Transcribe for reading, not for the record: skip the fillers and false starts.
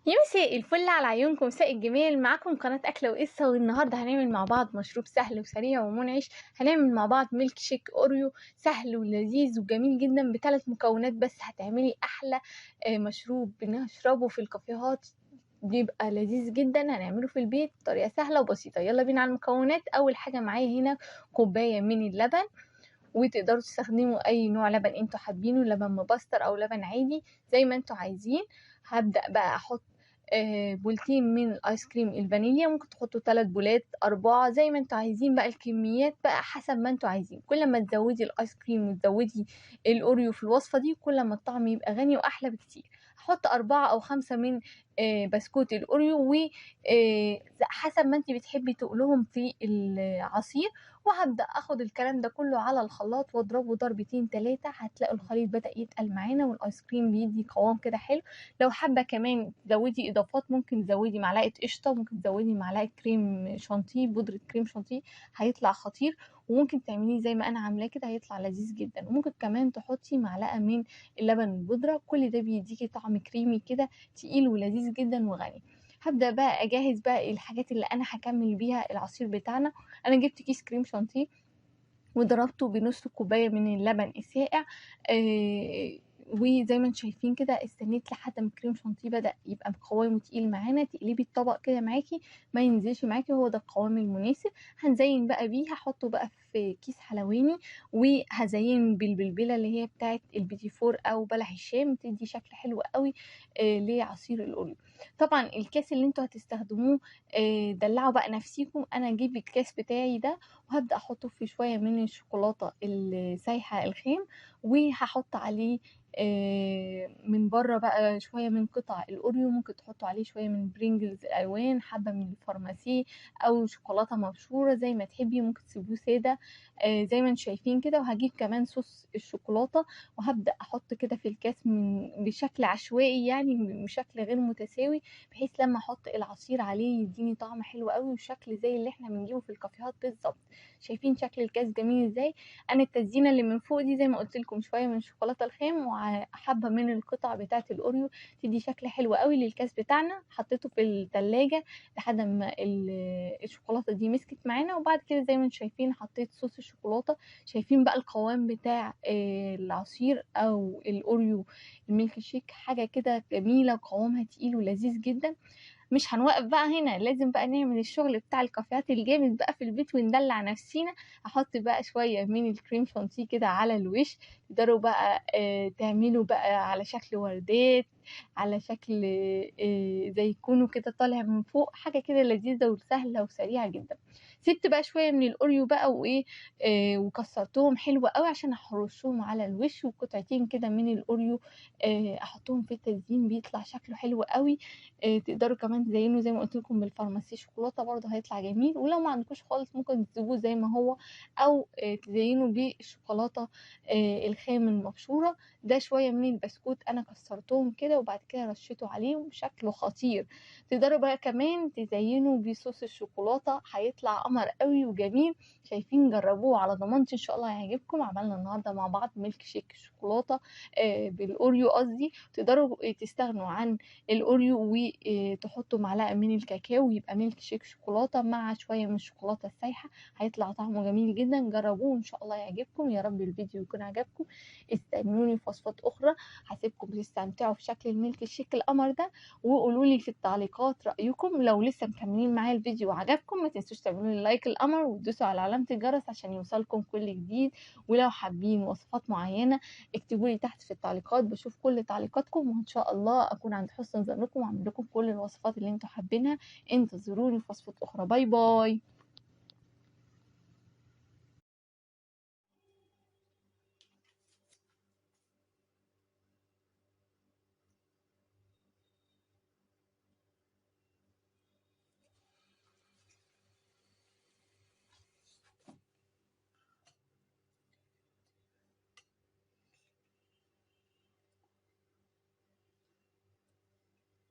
يا مساء الفل على عيونكم، مساء الجمال. معاكم قناة أكلة وقصة، والنهاردة هنعمل مع بعض مشروب سهل وسريع ومنعش. هنعمل مع بعض ميلك شيك أوريو سهل ولذيذ وجميل جدا ب3 مكونات بس. هتعملي أحلى مشروب بنشربه في الكافيهات، بيبقى لذيذ جدا. هنعمله في البيت بطريقة سهلة وبسيطة. يلا بينا على المكونات. أول حاجة معايا هنا كوباية من اللبن، وتقدروا تستخدموا اي نوع لبن انتوا حابينه، لبن مبستر او لبن عادي زي ما انتوا عايزين. هبدأ بقى احط بولتين من الايس كريم الفانيليا. ممكن تحطوا 3 بولات 4 زي ما انتوا عايزين. بقى الكميات بقى حسب ما انتوا عايزين. كل ما تزودي الايس كريم وتزودي الاوريو في الوصفة دي، كل ما الطعم يبقى غني واحلى بكتير. هحط 4 أو 5 من بسكوت الاوريو، وحسب ما انتي بتحبي تقلهم في العصير. وهبدأ اخد الكلام ده كله على الخلاط واضربه ضربتين 3. هتلاقوا الخليط بدأ يتقل معانا، والايس كريم بيدي قوام كده حلو. لو حابة كمان تزودي اضافات، ممكن تزودي معلقة قشطة، ممكن تزودي معلقة كريم شانتيه، بودرة كريم شانتيه، هيطلع خطير. وممكن تعمليه زي ما انا عاملاه كده، هيطلع لذيذ جدا. وممكن كمان تحطي معلقة من اللبن البودرة. كل ده بيديكي طعم كريمي كده تقيل ولذيذ جدا وغني. هبدأ بقى اجهز بقى الحاجات اللي انا هكمل بيها العصير بتاعنا. انا جبت كيس كريم شانتيه وضربته بنص كوباية من اللبن الساقع. وزي ما انتم شايفين كده، استنيت لحد ما الكريم شانتيه بدأ يبقى قوامه تقيل معانا. تقلبي الطبق كده معاكي، ما ينزلش معاكي، هو ده القوام المناسب. هنزين بقى بيه. هحطه بقى في كيس حلواني، وهزين بالبلبلة اللي هي بتاعت البيتي فور او بلح الشام، تدي شكل حلو قوي لعصير الاوريو. طبعا الكاس اللي انتوا هتستخدموه دلعوا بقى نفسيكم. انا اجيب الكاس بتاعي ده، وهبدأ احطه في شوية من الشوكولاتة السايحة الخام، وهحط عليه من بره بقى شوية من قطع الأوريو. ممكن تحطوا عليه شوية من برينجلز الألوان، حبة من الفارماسي، أو شوكولاتة مبشورة زي ما تحبي. ممكن تسيبوه سادة زي ما انتم شايفين كده. وهجيب كمان صوص الشوكولاتة، وهبدأ أحط كده في الكاس بشكل عشوائي، يعني بشكل غير متساوي، بحيث لما أحط العصير عليه يديني طعم حلو قوي وشكل زي اللي احنا بنجيبه في الكافيهات بالظبط. شايفين شكل الكاس جميل ازاي؟ انا التزيينه اللي من فوق دي زي ما قلت لكم شويه من الشوكولاته الخام وحبه من القطع بتاعه الاوريو، تدي شكل حلو قوي للكاس بتاعنا. حطيته في التلاجة لحد ما الشوكولاته دي مسكت معانا. وبعد كده زي ما انتم شايفين حطيت صوص الشوكولاته. شايفين بقى القوام بتاع العصير او الاوريو الميلك شيك، حاجه كده جميله وقوامها تقيل ولذيذ جدا. مش هنوقف بقى هنا، لازم بقى نعمل الشغل بتاع الكافيهات الجامد بقى في البيت وندلع نفسينا. هحط بقى شوية من الكريم شانتيه كده على الوش. تقدروا بقى تعملوا بقى على شكل وردات، على شكل زي يكونوا كده طالع من فوق، حاجة كده لذيذة وسهلة وسريعة جدا. سبت بقى شوية من الأوريو بقى وإيه وكسرتهم حلو قوي عشان أحرشهم على الوش، وقطعتين كده من الأوريو أحطهم في التزيين، بيطلع شكله حلو قوي. تقدروا كمان تزينوا زي ما قلت لكم بالفارماسي شوكولاته، برضه هيطلع جميل. ولو ما عندكوش خالص ممكن تسيبوه زي ما هو، او تزينوا بالشوكولاته الخام المبشوره. ده شويه من البسكوت انا كسرتهم كده وبعد كده رشيته عليهم، شكله خطير. تقدروا بقى كمان تزينوا بصوص الشوكولاته، هيطلع قمر قوي وجميل. شايفين؟ جربوه على ضمانتي ان شاء الله هيعجبكم. عملنا النهارده مع بعض ميلك شيك شوكولاته بالاوريو قصدي. تقدروا تستغنوا عن الاوريو وتحطوا معلقه من الكاكاو، يبقى ميلك شيك شوكولاته مع شويه من الشوكولاته السايحه. هيطلع طعمه جميل جدا. جربوه ان شاء الله يعجبكم. يا رب الفيديو يكون عجبكم. استنوني في وصفات اخرى. هسيبكم تستمتعوا في شكل الميلك شيك القمر ده، وقولوا لي في التعليقات رايكم. لو لسه مكملين معايا الفيديو وعجبكم، ما تنسوش تعملوا لي لايك القمر وتدوسوا على علامه الجرس عشان يوصلكم كل جديد. ولو حابين وصفات معينه اكتبوا لي تحت في التعليقات، بشوف كل تعليقاتكم، وان شاء الله اكون عند حسن ظنكم واعمل لكم كل الوصفات اللي انتوا حابينها. انتظروني في وصفة اخرى. باي باي.